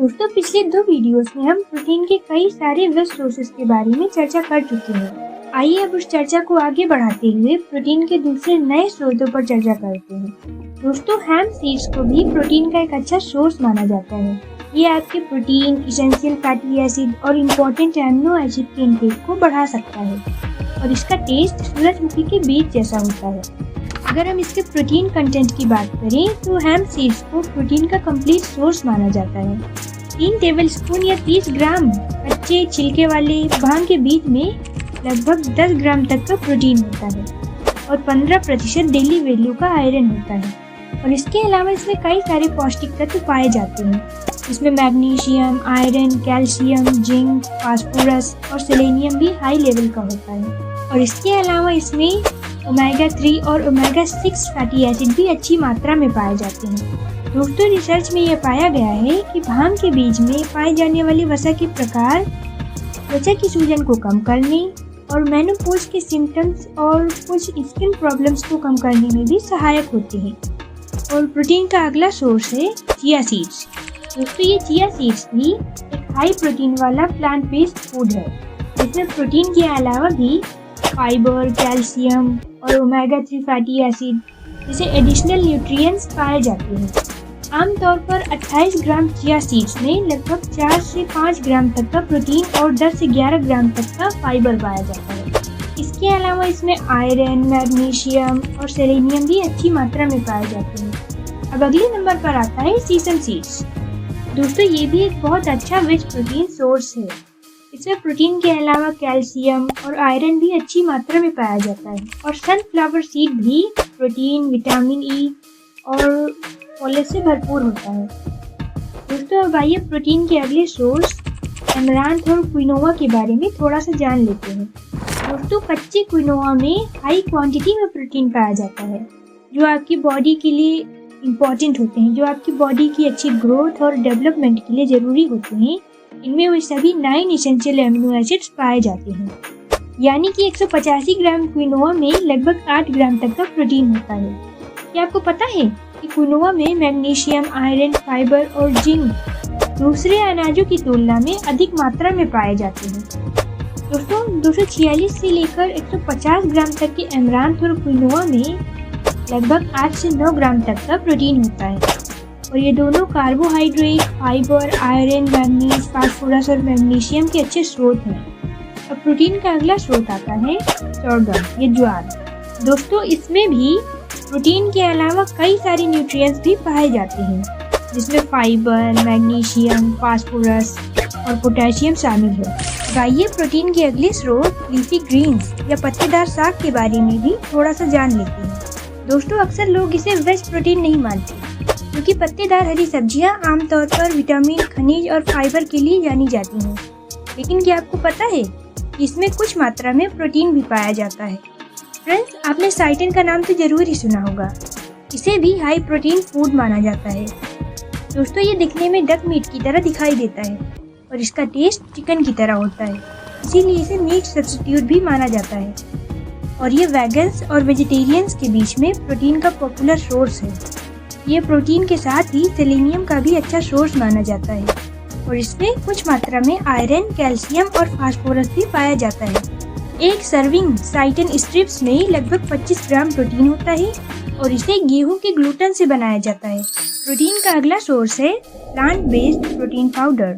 दोस्तों पिछले 2 वीडियोस में हम प्रोटीन के कई सारे वेज सोर्सेज के बारे में चर्चा कर चुके हैं। आइए अब उस चर्चा को आगे बढ़ाते हुए प्रोटीन के दूसरे नए स्रोतों पर चर्चा करते हैं। दोस्तों हैम सीड्स को भी प्रोटीन का एक अच्छा सोर्स माना जाता है। ये आपके प्रोटीन, इसेंशियल फैटी एसिड और इम्पोर्टेंट एमिनो एसिड के इंटेक को बढ़ा सकता है और इसका टेस्ट सूरजमुखी के बीज जैसा होता है। अगर हम इसके प्रोटीन कंटेंट की बात करें तो हैम सीड्स को प्रोटीन का कंप्लीट सोर्स माना जाता है। 3 टेबलस्पून या 30 ग्राम कच्चे छिलके वाले भांग के बीज में लगभग 10 ग्राम तक का प्रोटीन होता है और 15% डेली वैल्यू का आयरन होता है। और इसके अलावा इसमें कई सारे पौष्टिक तत्व पाए जाते हैं। इसमें magnesium, iron, calcium, zinc, phosphorus और सेलेनियम भी हाई लेवल का होता है। और इसके अलावा इसमें ओमेगा 3 और ओमेगा 6 फैटी एसिड भी अच्छी मात्रा में पाए जाते हैं। दोस्तों रिसर्च में यह पाया गया है कि भांग के बीज में पाए जाने वाली वसा के प्रकार त्वचा की सूजन को कम करने और मेनोपॉज के सिम्टम्स और कुछ स्किन प्रॉब्लम्स को कम करने में भी सहायक होते हैं। और प्रोटीन का अगला सोर्स है चिया सीड्स। दोस्तों ये चिया सीड्स भी एक हाई प्रोटीन वाला प्लांट बेस्ड फूड है। इसमें प्रोटीन के अलावा भी फाइबर, कैल्शियम और ओमेगा 3 फैटी एसिड जैसे एडिशनल न्यूट्रिएंट्स पाए जाते हैं। आमतौर पर 28 ग्राम चिया सीड्स में लगभग 4 से 5 ग्राम तक का प्रोटीन और 10 से 11 ग्राम तक का फाइबर पाया जाता है। इसके अलावा इसमें आयरन, मैग्नीशियम और सेलेनियम भी अच्छी मात्रा में पाए जाते हैं। अब अगले नंबर पर आता है सीसम सीड्स। दोस्तों ये भी एक बहुत अच्छा वेज प्रोटीन सोर्स है। इसमें प्रोटीन के अलावा कैल्शियम और आयरन भी अच्छी मात्रा में पाया जाता है। और सनफ्लावर सीड भी प्रोटीन, विटामिन ई और फॉलेट से भरपूर होता है। दोस्तों अब आइए प्रोटीन के अगले सोर्स एमरांथ और क्विनोआ के बारे में थोड़ा सा जान लेते हैं। दोस्तों कच्चे क्विनोआ में हाई क्वांटिटी में प्रोटीन पाया जाता है जो आपकी बॉडी के लिए इम्पोर्टेंट होते हैं, जो आपकी बॉडी की अच्छी ग्रोथ और डेवलपमेंट के लिए जरूरी होते हैं। इनमें वे सभी 9 एसेंशियल एमिनो एसिड्स पाए जाते हैं। यानी कि 185 ग्राम क्विनोआ में लगभग 8 ग्राम तक का प्रोटीन होता है। क्या आपको पता है कि क्विनोआ में मैग्नीशियम, आयरन, फाइबर और जिंक दूसरे अनाजों की तुलना में अधिक मात्रा में पाए जाते हैं। दोस्तों 246 से लेकर 150 ग्राम तक के एमरांथ और क्विनोआ में लगभग 8 से 9 ग्राम तक का प्रोटीन होता है। और ये दोनों carbohydrate, fibre, iron, manganese, phosphorus और मैग्नीशियम के अच्छे स्रोत हैं। अब प्रोटीन का अगला स्रोत आता है सोरगम, ये ज्वार। दोस्तों इसमें भी प्रोटीन के अलावा कई सारे न्यूट्रिएंट्स भी पाए जाते हैं जिसमें फाइबर, मैग्नीशियम, फास्फोरस और पोटेशियम शामिल है। अब आइए प्रोटीन के अगले स्रोत लीफी ग्रीन्स या पत्तेदार साग के बारे में भी थोड़ा सा जान लेते हैं। दोस्तों अक्सर लोग इसे वेज प्रोटीन नहीं मानते क्योंकि पत्तेदार हरी सब्जियां आमतौर पर विटामिन, खनिज और फाइबर के लिए जानी जाती हैं। लेकिन क्या आपको पता है कि इसमें कुछ मात्रा में प्रोटीन भी पाया जाता है? फ्रेंड्स आपने साइटिन का नाम तो जरूर ही सुना होगा। इसे भी हाई प्रोटीन फूड माना जाता है। दोस्तों ये दिखने में डक मीट की तरह दिखाई देता है और इसका टेस्ट चिकन की तरह होता है, इसीलिए इसे मीट सब्स्टिट्यूट भी माना जाता है। और ये वेगन्स और वेजिटेरियंस के बीच में प्रोटीन का पॉपुलर सोर्स है। ये प्रोटीन के साथ ही सेलेनियम का भी अच्छा सोर्स माना जाता है और इसमें कुछ मात्रा में आयरन, कैल्शियम और फास्फोरस भी पाया जाता है। एक सर्विंग साइटिन स्ट्रिप्स में लगभग 25 ग्राम प्रोटीन होता है और इसे गेहूं के ग्लूटेन से बनाया जाता है। प्रोटीन का अगला सोर्स है प्लांट बेस्ड प्रोटीन पाउडर।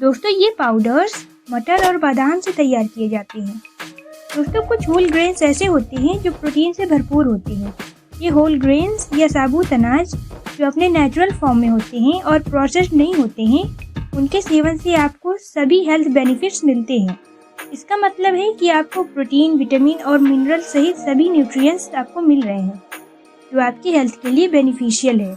दोस्तों ये पाउडर्स मटर और बादाम से तैयार किए जाते हैं। दोस्तों कुछ होल ग्रेन्स ऐसे होते हैं जो प्रोटीन से भरपूर होते हैं। ये होल ग्रेन्स या साबुत अनाज जो अपने नेचुरल फॉर्म में होते हैं और प्रोसेस्ड नहीं होते हैं, उनके सेवन से आपको सभी हेल्थ बेनिफिट्स मिलते हैं। इसका मतलब है कि आपको प्रोटीन, विटामिन और मिनरल सहित सभी न्यूट्रिएंट्स आपको मिल रहे हैं जो आपकी हेल्थ के लिए बेनिफिशियल है।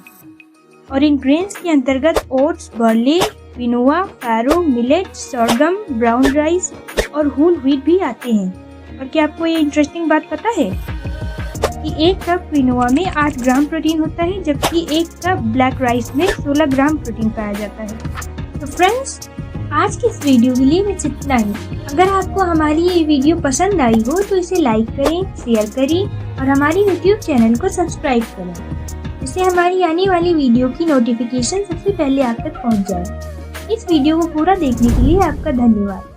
और इन ग्रेन्स के अंतर्गत oats, barley, quinoa, farro, millet, sorghum, brown rice और होल व्हीट भी आते हैं। और क्या आपको ये इंटरेस्टिंग बात पता है कि 1 कप क्विनोआ में 8 ग्राम प्रोटीन होता है जबकि 1 कप ब्लैक राइस में 16 ग्राम प्रोटीन पाया जाता है। तो फ्रेंड्स आज की इस वीडियो के लिए बस इतना ही। अगर आपको हमारी ये वीडियो पसंद आई हो तो इसे लाइक करें, शेयर करें और हमारी यूट्यूब चैनल को सब्सक्राइब करें जिससे हमारी आने वाली वीडियो की नोटिफिकेशन सबसे पहले आप तक पहुंच जाए। इस वीडियो को पूरा देखने के लिए आपका धन्यवाद।